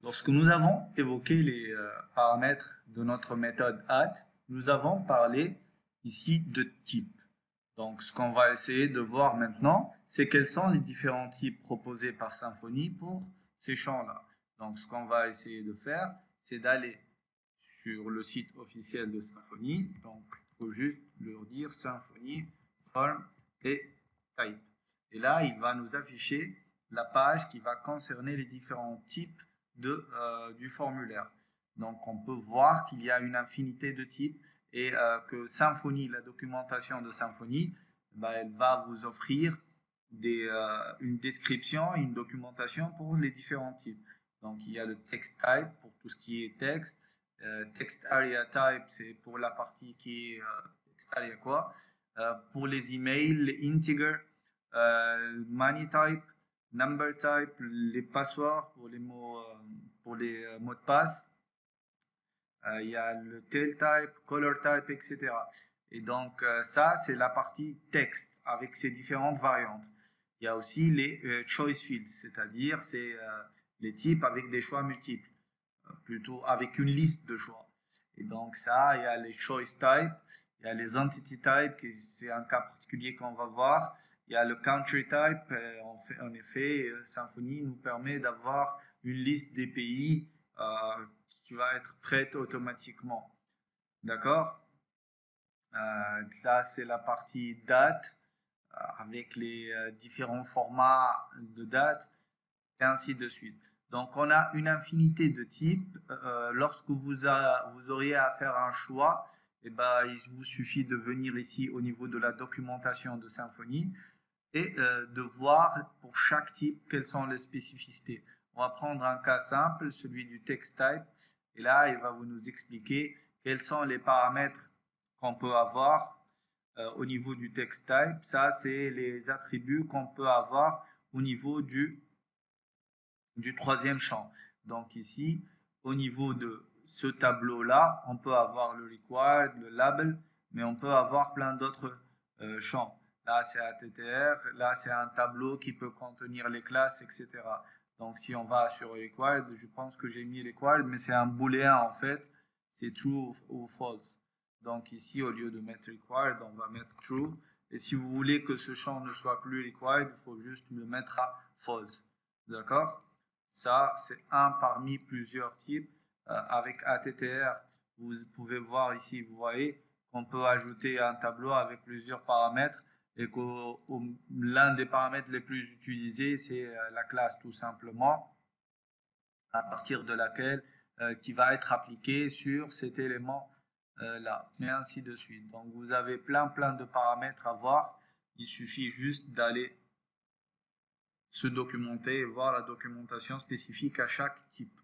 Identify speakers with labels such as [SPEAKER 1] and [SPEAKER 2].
[SPEAKER 1] Lorsque nous avons évoqué les paramètres de notre méthode add, nous avons parlé ici de types. Donc, ce qu'on va essayer de voir maintenant, c'est quels sont les différents types proposés par Symfony pour ces champs-là. Donc, ce qu'on va essayer de faire, c'est d'aller sur le site officiel de Symfony. Donc, il faut juste leur dire Symfony, Form et Type. Et là, il va nous afficher la page qui va concerner les différents types du formulaire. Donc, on peut voir qu'il y a une infinité de types et que Symfony, la documentation de Symfony, elle va vous offrir une description, une documentation pour les différents types. Donc, il y a le text type pour tout ce qui est texte. Text area type, c'est pour la partie qui est text area quoi. Pour les emails, les integer, money type, number type, les passwords pour les mots de passe. Il y a le tail type, color type, etc. Et donc, ça, c'est la partie texte avec ses différentes variantes. Il y a aussi les choice fields, c'est-à-dire c'est les types avec des choix multiples, plutôt avec une liste de choix. Et donc, ça, il y a les choice types, il y a les entity types, c'est un cas particulier qu'on va voir. Il y a le country type, en effet, Symfony nous permet d'avoir une liste des pays qui va être prête automatiquement. D'accord? Là, c'est la partie date avec les différents formats de date et ainsi de suite. Donc, on a une infinité de types. Lorsque vous auriez à faire un choix, eh ben, il vous suffit de venir ici au niveau de la documentation de Symfony et de voir pour chaque type quelles sont les spécificités. On va prendre un cas simple, celui du text type. Et là, il va vous nous expliquer quels sont les paramètres qu'on peut avoir au niveau du text type. Ça, c'est les attributs qu'on peut avoir au niveau du troisième champ. Donc ici, au niveau de ce tableau-là, on peut avoir le required, le label, mais on peut avoir plein d'autres champs. Là, c'est ATTR, là, c'est un tableau qui peut contenir les classes, etc. Donc, si on va sur required, je pense que j'ai mis required, mais c'est un booléen en fait, c'est true ou false. Donc ici, au lieu de mettre required, on va mettre true. Et si vous voulez que ce champ ne soit plus required, il faut juste le mettre à false. D'accord? Ça, c'est un parmi plusieurs types. Avec ATTR, vous pouvez voir ici, vous voyez qu'on peut ajouter un tableau avec plusieurs paramètres et que l'un des paramètres les plus utilisés, c'est la classe tout simplement, à partir de laquelle qui va être appliquée sur cet élément là, et ainsi de suite. Donc, vous avez plein de paramètres à voir. Il suffit juste d'aller se documenter et voir la documentation spécifique à chaque type.